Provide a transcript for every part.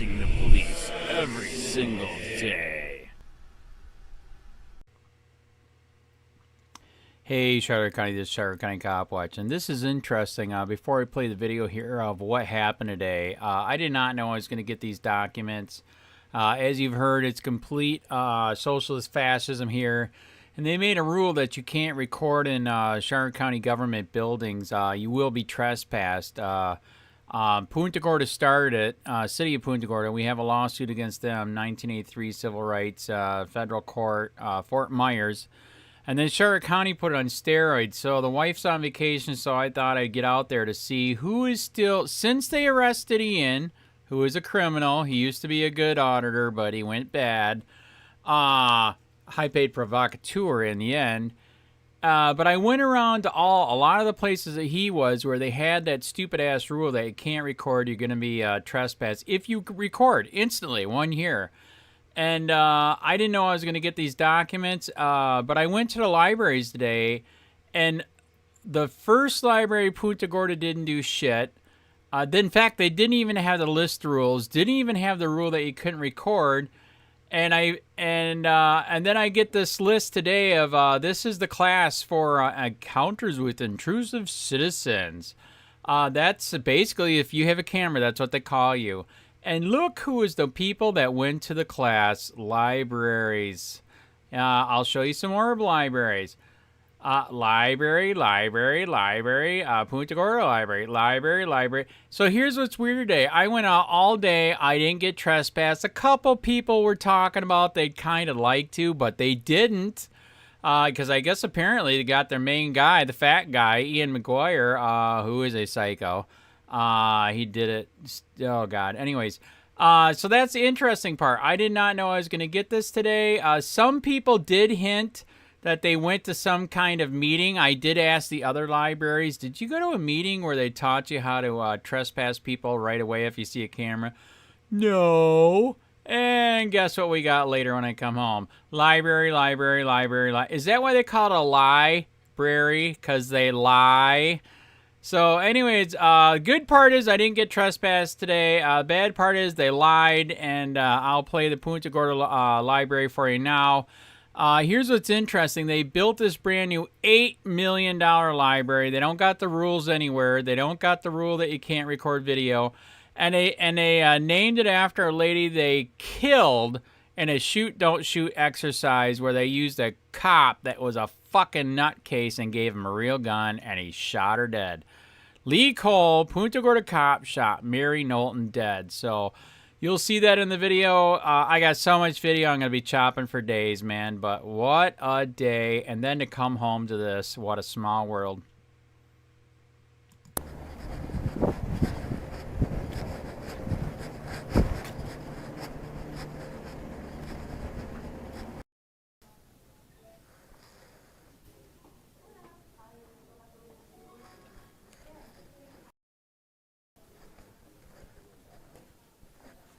harassing the police every single day. Hey, Charlotte County, this is Charlotte County Copwatch, and this is interesting. Before I play the video here of what happened today, I did not know I was going to get these documents. As you've heard, it's complete socialist fascism here, and they made a rule that you can't record in Charlotte County government buildings. You will be trespassed. Punta Gorda started it, City of Punta Gorda. We have a lawsuit against them, 1983 Civil Rights, Federal Court, Fort Myers. And then Charlotte County put it on steroids. So the wife's on vacation, so I thought I'd get out there to see who is still, since they arrested Ian, who is a criminal. He used to be a good auditor, but he went bad. High-paid provocateur in the end. But I went around to a lot of the places that he was where they had that stupid-ass rule that you can't record, you're going to be trespassed. If you record instantly, 1 year. And I didn't know I was going to get these documents, but I went to the libraries today, and the first library, Punta Gorda, didn't do shit. In fact, they didn't even have the list rules, didn't even have the rule that you couldn't record. And then I get this list today of this is the class for encounters with intrusive citizens. That's basically, if you have a camera, that's what they call you. And look who is the people that went to the class. Libraries. I'll show you some more libraries. Library, Punta Gorda library. So here's what's weird today. I went out all day. I didn't get trespassed. A couple people were talking about they'd kind of like to, but they didn't. Because I guess apparently they got their main guy, the fat guy, Ian McGuire, who is a psycho. He did it. Oh, God. Anyways, so that's the interesting part. I did not know I was going to get this today. Some people did hint that they went to some kind of meeting. I did ask the other libraries, did you go to a meeting where they taught you how to trespass people right away if you see a camera? No. And guess what we got later when I come home? Library. Is that why they call it a library? Because they lie? So anyways, good part is I didn't get trespassed today. Bad part is they lied, and I'll play the Punta Gorda library for you now. Here's what's interesting. They built this brand new $8 million library. They don't got the rules anywhere. They don't got the rule that you can't record video. And they named it after a lady they killed in a shoot-don't-shoot exercise where they used a cop that was a fucking nutcase and gave him a real gun, and he shot her dead. Lee Cole, Punta Gorda cop, shot Mary Knowlton dead. So you'll see that in the video. I got so much video I'm going to be chopping for days, man. But what a day. And then to come home to this, what a small world.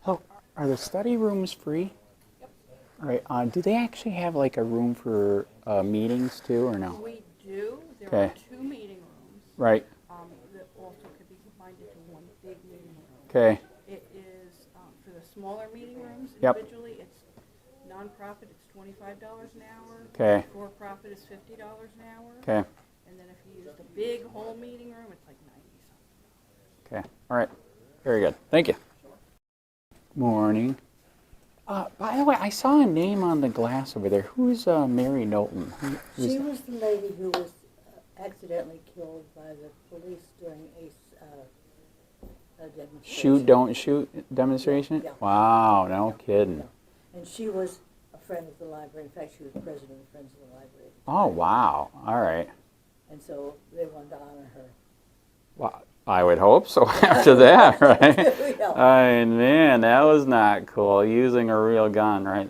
Oh, are the study rooms free? Yep. All right. Do they actually have like a room for meetings too, or no? We do. There Okay. are 2 meeting rooms. Right. That also could be combined into one big meeting room. Okay. It is for the smaller meeting rooms Yep. individually. It's nonprofit. It's $25 an hour. Okay. For profit is $50 an hour. Okay. And then if you use the big whole meeting room, it's like 90 something. Okay. All right. Very good. Thank you. Morning. By the way, I saw a name on the glass over there. Who's Mary Knowlton? She was the lady who was accidentally killed by the police during a demonstration. Shoot, don't shoot demonstration? Yeah. Wow, no kidding. Yeah. And she was a friend of the library. In fact, she was president of Friends of the Library. Oh, wow. All right. And so they wanted to honor her. Well, I would hope so after that, right? Yeah. I mean, man, that was not cool. Using a real gun, right?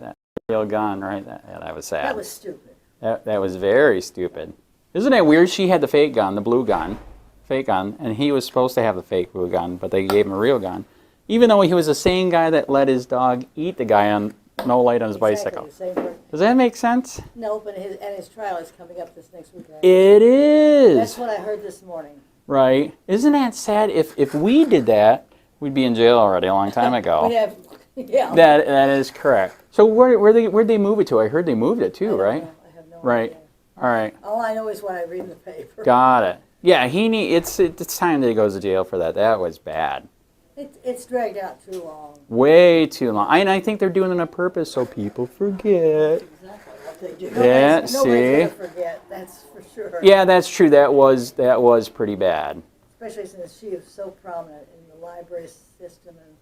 That was sad. That was stupid. That was very stupid. Isn't it weird? She had the fake gun, the blue gun, fake gun, and he was supposed to have the fake blue gun, but they gave him a real gun. Even though he was the same guy that let his dog eat the guy on no light on his bicycle. The same person. Does that make sense? No, but his trial is coming up this next week, right? It is. That's what I heard this morning. Right. Isn't that sad? If we did that, we'd be in jail already a long time ago. We'd have Yeah. That is correct. So where'd they move it to? I heard they moved it I too, don't right? know. I have no Right. idea. All right. All I know is what I read in the paper. Got it. Yeah, it's time that he goes to jail for that. That was bad. It's dragged out too long. Way too long. And I think they're doing it on purpose so people forget. Exactly what they do. Yeah, Nobody's see? gonna forget. That's for sure. Yeah, that's true. That was pretty bad. Especially since she is so prominent in the library system and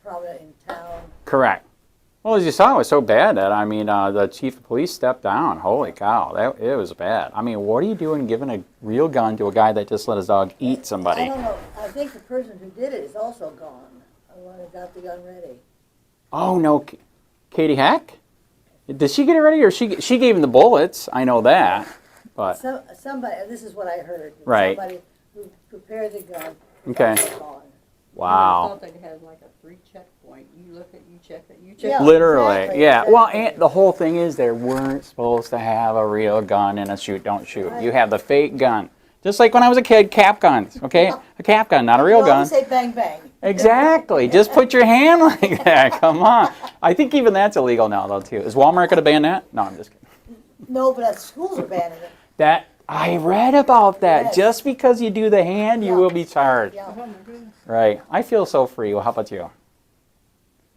prominent in town. Correct. Well, as you saw, it was so bad that, I mean, the chief of police stepped down. Holy cow, it was bad. I mean, what are you doing giving a real gun to a guy that just let his dog eat I somebody? don't know. I think the person who did it is also gone. The one who got the gun ready. Oh, no. Katie Heck? Did she get it ready, or she gave him the bullets? I know that. But Somebody, this is what I heard. Right. Somebody who prepared the gun. was Okay. also gone. I wow. thought they had like a 3 checkpoint. You look at, you check it, you check Yeah. it. Literally, exactly, yeah. Well, exactly. and the whole thing is they weren't supposed to have a real gun in a shoot, don't shoot. Right. You have the fake gun. Just like when I was a kid, cap guns, okay? A cap gun, not a real You gun. always say bang bang. Exactly. Just put your hand like that. Come on. I think even that's illegal now, though, too. Is Walmart going to ban that? No, I'm just kidding. No, but schools are banning it. That I read about that. Yes. Just because you do the hand, you Yeah. will be charged. Yeah. Oh my goodness. Right. I feel so free. Well, how about you?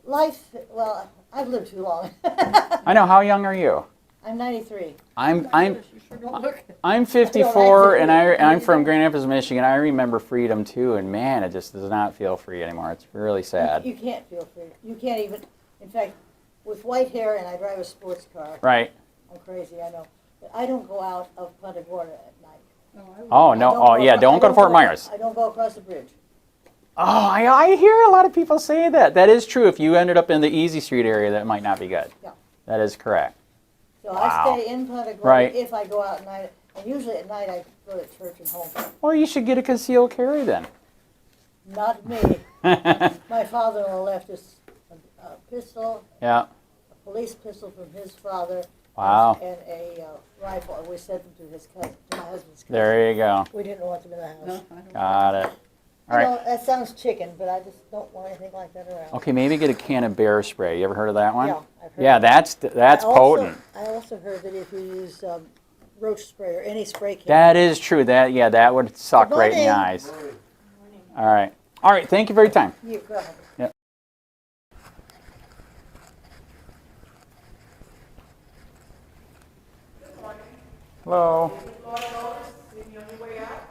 Life, well, I've lived too long. I know. How young are you? I'm 93. I'm You sure don't look it. I'm 54, and I'm from Grand Rapids, Michigan. I remember freedom too, and man, it just does not feel free anymore. It's really sad. You can't feel free. You can't even, in fact, with white hair and I drive a sports car, Right. I'm crazy, I know. But I don't go out of Punta Gorda at night. Oh I no. don't Oh go yeah. acro- Don't I go to Fort Myers. I don't go across the bridge. Oh, I hear a lot of people say that. That is true. If you ended up in the Easy Street area, that might not be good. Yeah. That is correct. So Wow. I stay in Punta Gorda Right. if I go out at night. And usually at night I go to church and home. Well, you should get a concealed carry then. Not me. My father-in-law left us a pistol, Yeah. a police pistol from his father. Wow. And a rifle. And we sent them to his cousin, to my husband's cousin. There you go. We didn't want them in the house. No, I don't. Got it. All I right. know that sounds chicken, but I just don't want anything like that around. Okay, maybe get a can of bear spray. You ever heard of that one? Yeah, I've heard Yeah, of that. that's potent. I also heard that if you use roach spray or any spray can. That is true. That would suck right in the morning. eyes. All right. All right. Thank you for your time. You go ahead. Hello.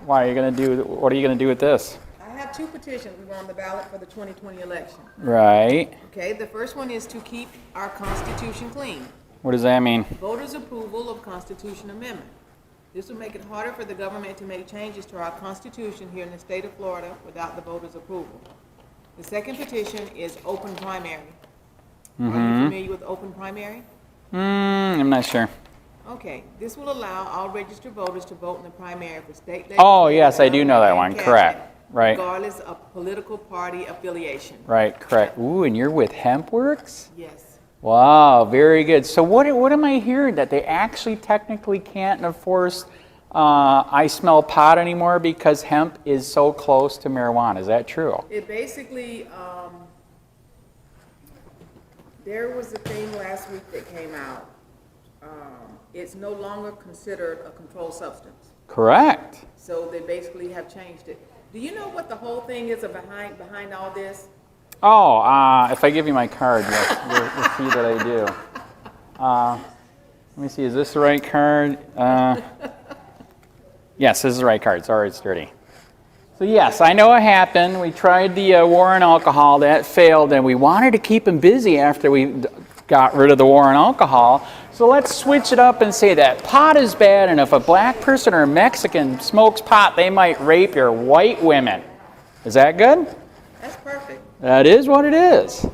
Why are you gonna do? What are you gonna do with this? I have 2 petitions we want on the ballot for the 2020 election. Right. Okay, the first one is to keep our Constitution clean. What does that mean? Voters' approval of Constitution Amendment. This will make it harder for the government to make changes to our Constitution here in the state of Florida without the voters' approval. The second petition is open primary. Are you familiar with open primary? I'm not sure. Okay, this will allow all registered voters to vote in the primary for state Oh, yes, I do know that and one. cabinet, Correct. Right. regardless of political party affiliation. Right. Correct. Ooh, and you're with HempWorks? Yes. Wow, very good. So what am I hearing? That they actually technically can't enforce I smell pot anymore because hemp is so close to marijuana. Is that true? It basically, there was a thing last week that came out. It's no longer considered a controlled substance. Correct. So they basically have changed it. Do you know what the whole thing is behind all this? Oh, if I give you my card, you'll see that I do. Let me see, is this the right card? Yes, this is the right card. Sorry, it's dirty. So yes, I know what happened. We tried the war on alcohol. That failed, and we wanted to keep them busy after we got rid of the war on alcohol. So let's switch it up and say that pot is bad, and if a black person or a Mexican smokes pot, they might rape your white women. Is that good? That's perfect. That is what it is.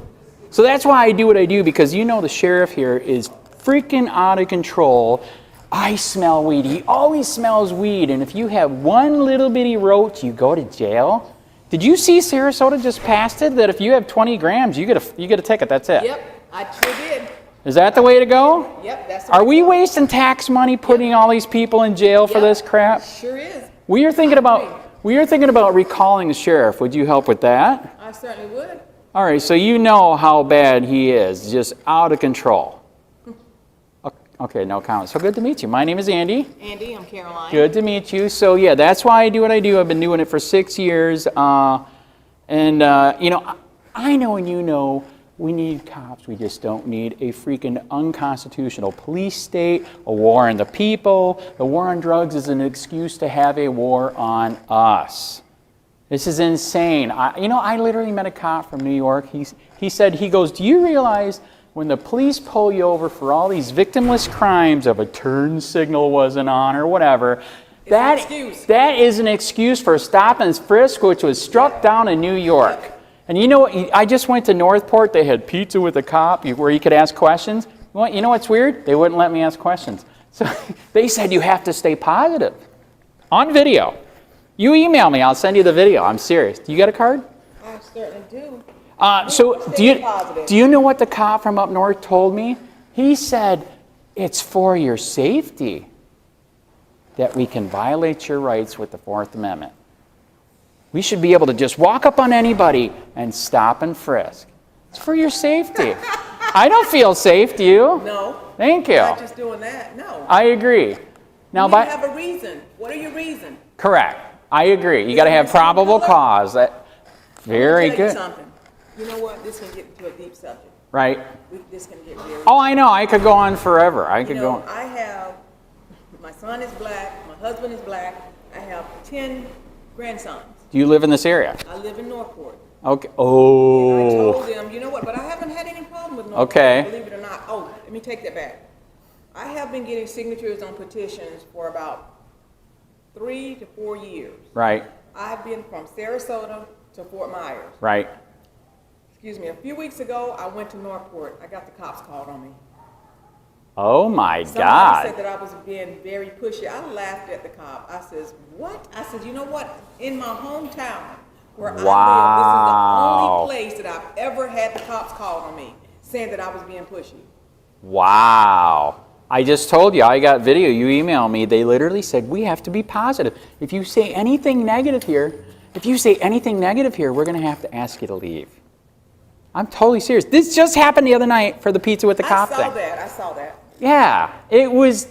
So that's why I do what I do, because you know the sheriff here is freaking out of control. I smell weed. He always smells weed, and if you have one little bitty roach, you go to jail. Did you see Sarasota just passed it that if you have 20 grams, you get a ticket. That's it. Yep, I sure did. Is that the way to go? Yep, that's the Are way we to go. wasting tax money putting all these people in jail for Yep. this crap? Sure is. We are thinking about recalling the sheriff. Would you help with that? I certainly would. All right, so you know how bad he is, just out of control. Okay, no comment. So good to meet you. My name is Andy. Andy, I'm Caroline. Good to meet you. So yeah, that's why I do what I do. I've been doing it for 6 years. You know, I know and you know we need cops. We just don't need a freaking unconstitutional police state, a war on the people. The war on drugs is an excuse to have a war on us. This is insane. I literally met a cop from New York. He said, do you realize when the police pull you over for all these victimless crimes of a turn signal wasn't on or whatever, that is an excuse for stop and frisk, which was struck down in New York. And you know, I just went to Northport. They had pizza with a cop where you could ask questions. You know what's weird? They wouldn't let me ask questions. So they said you have to stay positive on video. You email me, I'll send you the video. I'm serious. Do you got a card? I certainly do. So do you know what the cop from up north told me? He said, it's for your safety that we can violate your rights with the Fourth Amendment. We should be able to just walk up on anybody and stop and frisk. It's for your safety. I don't feel safe, do you? No. Thank you. Not just doing that, no. I agree. Now, You have a reason. What are your reasons? Correct. I agree. You got to have probable cause. Very Tell you good. something. You know what? This can get into a deep subject. Right. This can get very. Oh, I know. I could go on forever. I could go on. I have, my son is black, my husband is black, I have 10 grandsons. Do you live in this area? I live in Northport. Okay. And I Oh. told them, you know what, but I haven't had any problem with Northport, Okay. believe it or not. Oh, let me take that back. I have been getting signatures on petitions for about 3 to 4 years. Right. I've been from Sarasota to Fort Myers. Right. Excuse me, a few weeks ago, I went to Northport. I got the cops called on me. Oh my Somebody God. said that I was being very pushy. I laughed at the cop. I says, what? I said, you know what? In my hometown, where I live, this is the only place that I've ever had the cops called on me, saying that I was being pushy. Wow. I just told you, I got video. You emailed me. They literally said, we have to be positive. If you say anything negative here, we're going to have to ask you to leave. I'm totally serious. This just happened the other night for the pizza with the cop thing. I saw that. Yeah, it was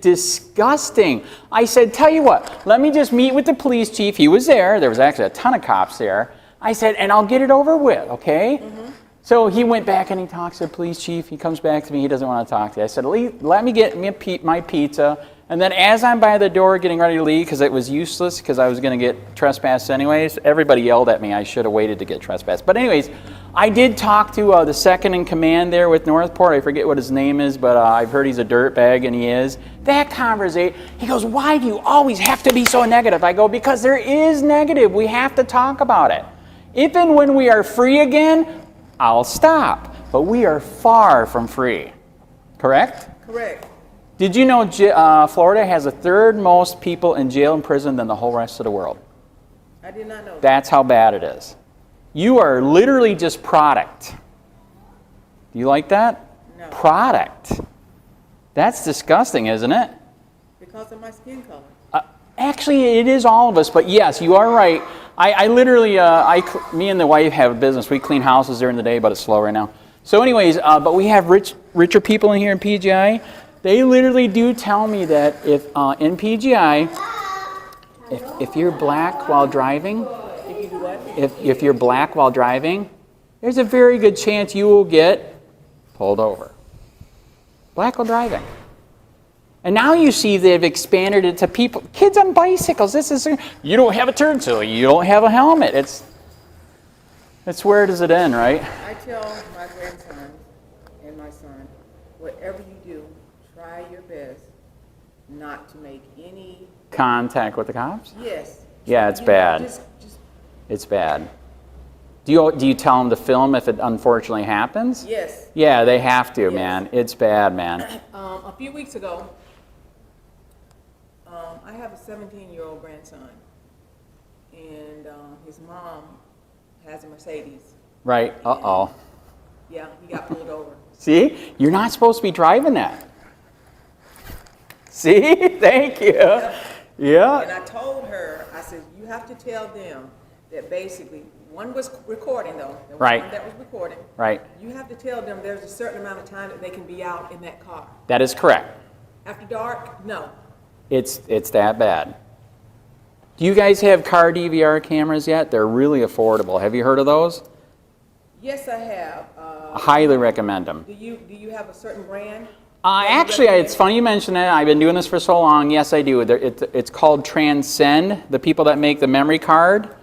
disgusting. I said, tell you what, let me just meet with the police chief. He was there. There was actually a ton of cops there. I said, and I'll get it over with, okay? Mm-hmm. So he went back and he talks to the police chief. He comes back to me. He doesn't want to talk to you. I said, let me get my pizza. And then as I'm by the door getting ready to leave, because it was useless, because I was going to get trespassed anyways, everybody yelled at me. I should have waited to get trespassed. But anyways, I did talk to the second in command there with Northport. I forget what his name is, but I've heard he's a dirtbag, and he is. That conversation, he goes, why do you always have to be so negative? I go, because there is negative. We have to talk about it. If and when we are free again, I'll stop. But we are far from free. Correct? Correct. Did you know Florida has the third most people in jail and prison than the whole rest of the world? I did not know that. That's how bad it is. You are literally just product. Do you like that? No. Product. That's disgusting, isn't it? Because of my skin color. Actually, it is all of us, but yes, you are right. I literally, me and the wife have a business. We clean houses during the day, but it's slow right now. So anyways, but we have richer people in here in PGI. They literally do tell me that if in PGI, if you're black while driving, if you're black while driving, there's a very good chance you will get pulled over. Black while driving. And now you see they've expanded it to people, kids on bicycles. This is, you don't have a turn signal, you don't have a helmet. It's where does it end, right? I tell my grandson and my son, whatever you do, try your best not to make any Contact with the cops? Yes. Yeah, it's You bad. Just It's bad. Do you tell them to film if it unfortunately happens? yes. Yeah, they have to, Yes. man. It's bad, man. A few weeks ago, I have a 17-year-old grandson, and his mom has a Mercedes. Right. Uh-oh. Yeah, he got pulled over. See? You're not supposed to be driving that. See? Thank you. And Yeah. I told her, I said, you have to tell them that basically One was recording though. There was Right. one that was recording. Right. You have to tell them there's a certain amount of time that they can be out in that car. That is correct. After dark, no. It's that bad. Do you guys have car DVR cameras yet? They're really affordable. Have you heard of those? Yes, I have. I highly recommend them. Do you have a certain brand? Actually, it's funny you mention it. I've been doing this for so long. Yes, I do. It's called Transcend, the people that make the memory card.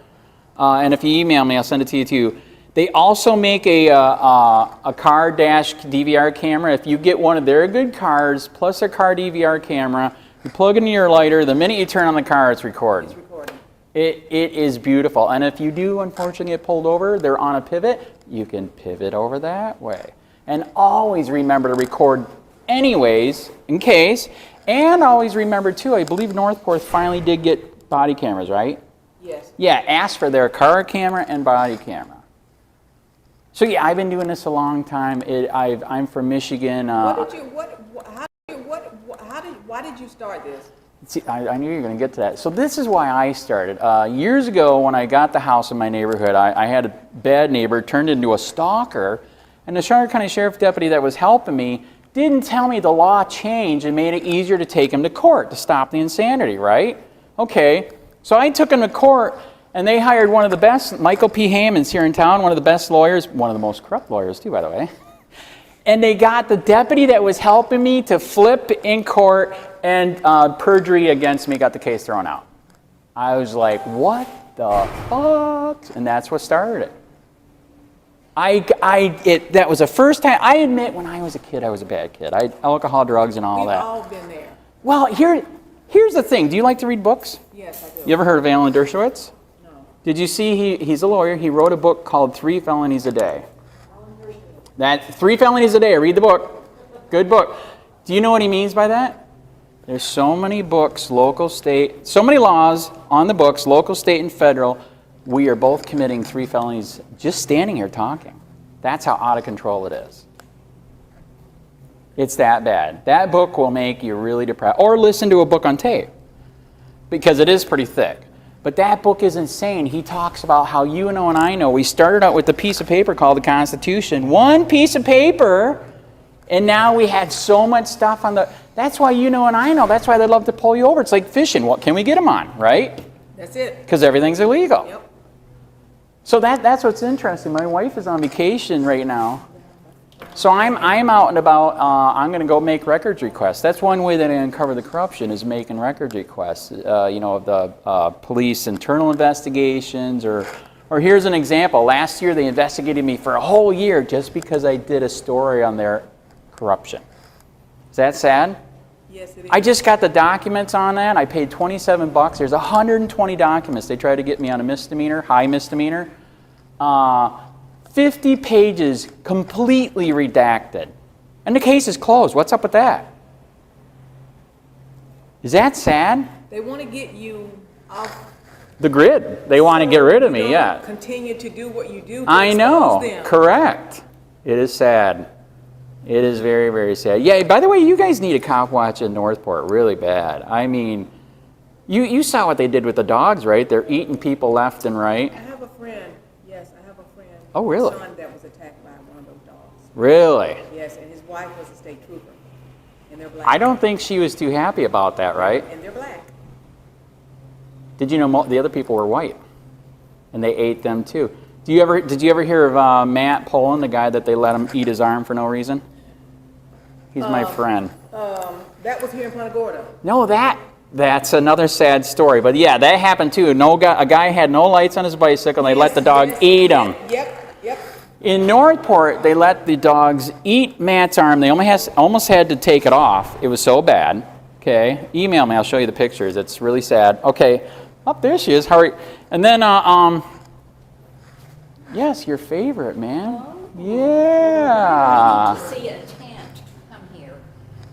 And if you email me, I'll send it to you too. They also make a car dash DVR camera. If you get one of their good cars plus a car DVR camera, you plug it in your lighter, the minute you turn on the car, it's recording. It's recording. It is beautiful. And if you do unfortunately get pulled over, they're on a pivot, you can pivot over that way. And always remember to record anyways, in case. And always remember too, I believe Northport finally did get body cameras, right? Yes. Yeah, ask for their car camera and body camera. So yeah, I've been doing this a long time. I'm from Michigan. Why did you start this? See, I knew you were going to get to that. So this is why I started. Years ago, when I got the house in my neighborhood, I had a bad neighbor turned into a stalker, and the Charlotte County Sheriff deputy that was helping me didn't tell me the law changed and made it easier to take him to court to stop the insanity, right? Okay, so I took him to court, and they hired one of the best, Michael P. Hammond's here in town, one of the best lawyers, one of the most corrupt lawyers too, by the way. And they got the deputy that was helping me to flip in court, and perjury against me, got the case thrown out. I was like, what the fuck? And that's what started it. That was the first time. I admit, when I was a kid, I was a bad kid. Alcohol, drugs, and all We've that. all been there. Well, here's the thing. Do you like to read books? Yes, I do. You ever heard of Alan Dershowitz? No. Did you see he's a lawyer. He wrote a book called 3 Felonies a Day. That 3 Felonies a Day. Read the book. Good book. Do you know what he means by that? There's so many books, local, state, so many laws on the books, local, state, and federal. We are both committing 3 felonies just standing here talking. That's how out of control it is. It's that bad. That book will make you really depressed. Or listen to a book on tape, because it is pretty thick. But that book is insane. He talks about how you know and I know. We started out with a piece of paper called the Constitution. One piece of paper, and now we had so much stuff on the... That's why you know and I know. That's why they love to pull you over. It's like fishing. What can we get them on, right? That's it. Because everything's illegal. Yep. So that's what's interesting. My wife is on vacation right now. So I'm out and about. I'm going to go make records requests. That's one way that I uncover the corruption, is making records requests. Of the police internal investigations, or here's an example. Last year they investigated me for a whole year just because I did a story on their corruption. Is that sad? Yes, it is. I just got the documents on that. I paid $27. There's 120 documents. They tried to get me on a misdemeanor, high misdemeanor. 50 pages completely redacted. And the case is closed. What's up with that? Is that sad? They want to get you off. The grid. They want to get rid of me, yeah. Continue to do what you do to I know. expose them. Correct. It is sad. It is very, very sad. Yeah, by the way, you guys need a Copwatch in Northport really bad. I mean, you saw what they did with the dogs, right? They're eating people left and right. I have a friend. Yes, I have a friend. Oh, really? Son that was attacked by one of those dogs. Really? Yes, and his wife was a state trooper, and they're black. I don't think she was too happy about that, right? And they're black. Did you know the other people were white? And they ate them too. Did you ever hear of Matt Poland, the guy that they let him eat his arm for no reason? He's my friend. That was here in Punta Gorda. No, that's another sad story. But yeah, that happened too. A guy had no lights on his bicycle, and they let the dog eat him. Yep. In Northport, they let the dogs eat Matt's arm. They almost had to take it off. It was so bad. Okay, email me. I'll show you the pictures. It's really sad. Okay, there she is. Hurry. And then, yes, your favorite, man. Yeah. To see a tent, come here,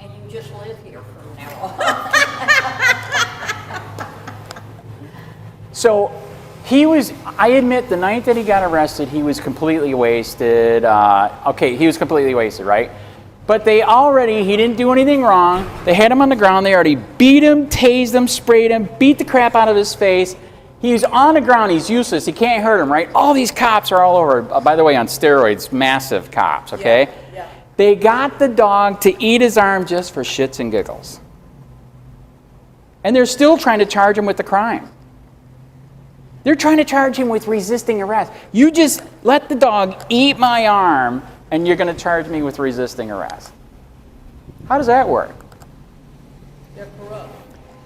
and you just live here from now on. So I admit, the night that he got arrested, he was completely wasted. He was completely wasted, right? But he didn't do anything wrong. They had him on the ground. They already beat him, tased him, sprayed him, beat the crap out of his face. He's on the ground. He's useless. He can't hurt him, right? All these cops are all over. By the way, on steroids, massive cops, okay? Yeah. They got the dog to eat his arm just for shits and giggles. And they're still trying to charge him with the crime. They're trying to charge him with resisting arrest. You just let the dog eat my arm, and you're going to charge me with resisting arrest. How does that work? They're corrupt.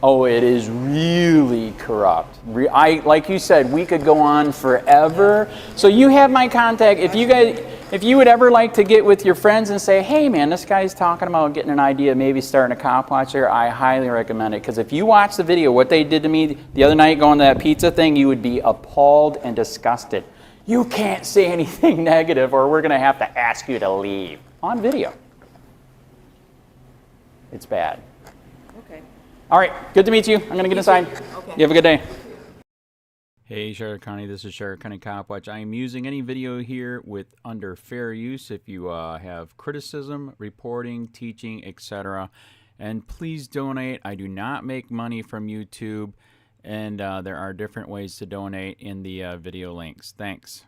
Oh, it is really corrupt. Like you said, we could go on forever. So you have my contact. If you would ever like to get with your friends and say, hey man, this guy's talking about getting an idea, maybe starting a Copwatch there, I highly recommend it. Because if you watch the video, what they did to me the other night going to that pizza thing, you would be appalled and disgusted. You can't say anything negative or we're going to have to ask you to leave. On video. It's bad. Okay. All right, good to meet you. I'm going to get inside. Okay. You have a good day. Hey, Sheriff County, this is Sheriff County Copwatch. I am using any video here with under fair use if you have criticism, reporting, teaching, etc. And please donate. I do not make money from YouTube, and there are different ways to donate in the video links. Thanks.